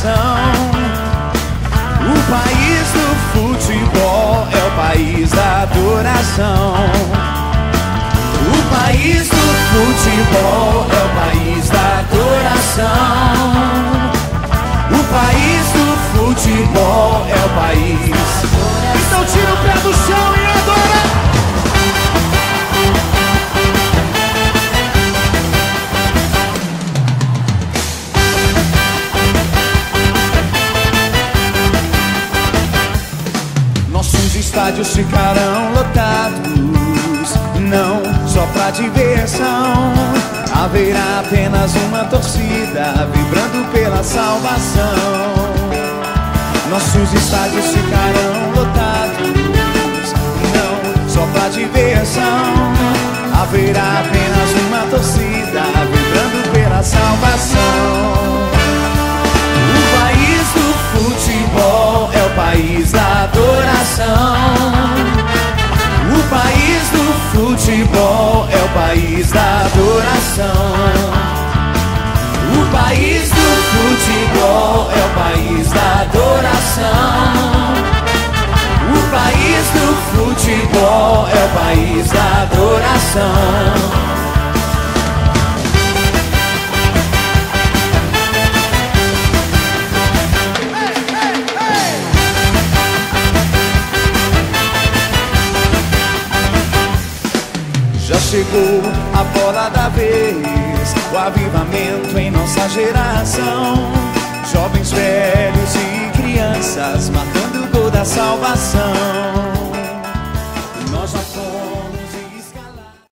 adoração. O país do futebol é o país da adoração. O país do futebol é o país da adoração. O país do futebol é o país. Então tira o pé do chão e adora. Nossos estádios ficarão lotados, não só pra diversão. Haverá apenas uma torcida vibrando pela salvação. Nossos estádios ficarão lotados, não só pra diversão. Haverá apenas uma torcida vibrando pela salvação. O país do futebol é o país da adoração. O país do futebol é o país da adoração. O país do futebol é o país da adoração. O país do futebol é o país da adoração. Já chegou a bola da vez, o avivamento em nossa geração. Jovens, velhos e crianças matando o gol da salvação.